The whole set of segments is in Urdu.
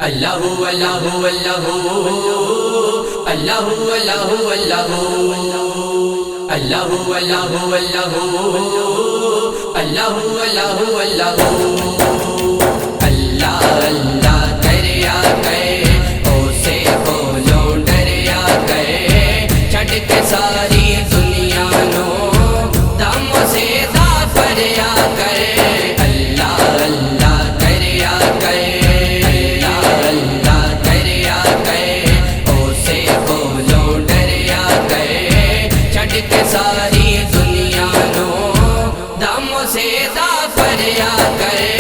اللہ اللہ اللہ اللہ اللہ اللہ اللہ اللہ اللہ اللہ اللہ اللہ دریا گئے اسے بولو ڈریا گئے چھٹ کے ساری دنیا نو دم سے دا فریا کرے اللہ اللہ دریا گئے اللہ اللہ دریا گئے اسے بولو ڈریا گئے چھٹ کے ساری دنیا نو دم سے دا فریا کرے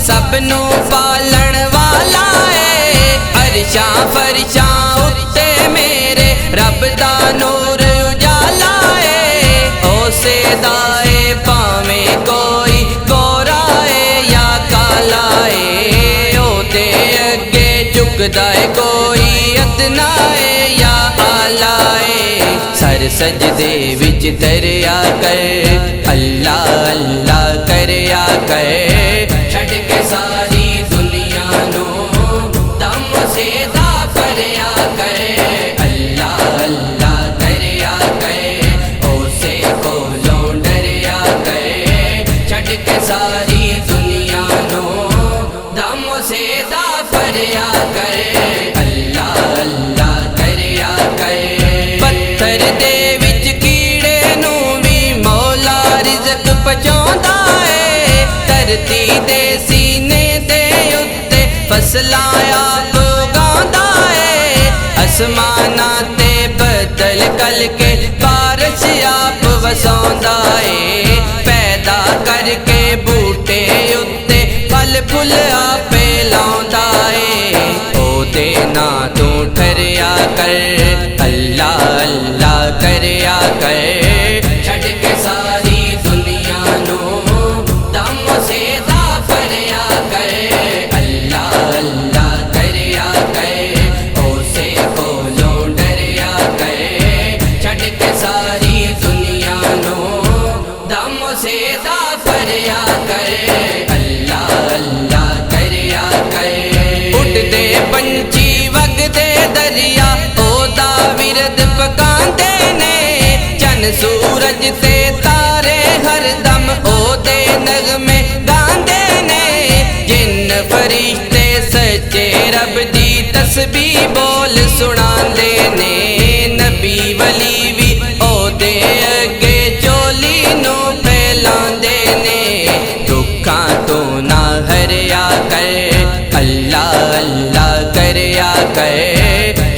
سب نو پالن والا ہے عرشاں فرشاں اتے میرے رب دا نور اجالا ہے اسے دائے پاویں کوئی گورا ہے یا کالا ہے او دے اگے جھکدا ہے کوئی ادنا ہے یا اعلی ہے سر سجدے وچ دریا کر اللہ اللہ کریا کر چھٹ کے ساری دنیا نو دم سے دا فریا کرے اللہ اللہ دریا کرے اسے بولو ڈریا کرے چھٹ کے ساری دنیا نو دم سے دا فریا کرے اللہ اللہ دریا کرے پتھر دے وچ کیڑے نو بھی مولا رزق پہنچاوندا ہے دھرتی دے فصلاں آپ اگاوندا ہے اسماناں تے بدل کل کے بارش آپ وساوندا ہے پیدا کر کے بوٹے اتے پھل پھل آپ لاوندا ہے او دے ناں تو ٹھریا کر اللہ اللہ کریا کر چھڈ کے ساری دنیا نو دم سے دا فریا کر پنچھی وگدے دریا او دا ورد پکاندے نے چن سورج تے تارے ہر دم او دے نغمے گاندے نے جن فرشتے سچے رب دی تسبیح بول سناندے نے نبی ولی وی او دے اگے چولی نو پھیلاندے نے دکھاں تو نہ ہریا کر اللہ اللہ کریا کر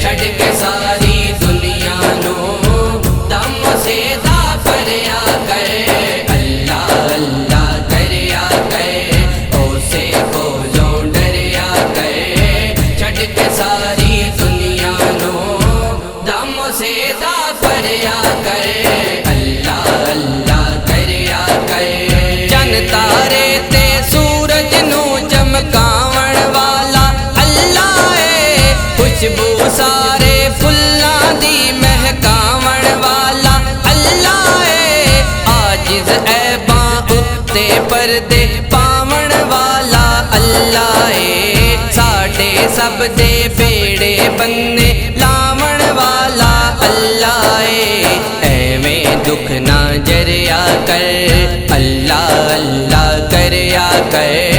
چھڈ کے ساری دنیا نو دم سے دا فریا کر اللہ اللہ کریا کر اسے بولو ڈریا کر چھڈ کے ساری دنیا نو دم سے دا فریا کر اللہ اللہ کریا کر چن تارے تے سورج نو چمکاون والا خوشبو سارے پھلاں دی مہکاون والا اللہ ہے عاجز عیباں اتے پردے پاون والا اللہ ہے ساڈے سب دے بیڑے بننے لاون والا اللہ ہے ایویں دکھ نہ جریا کر اللہ اللہ کریا کر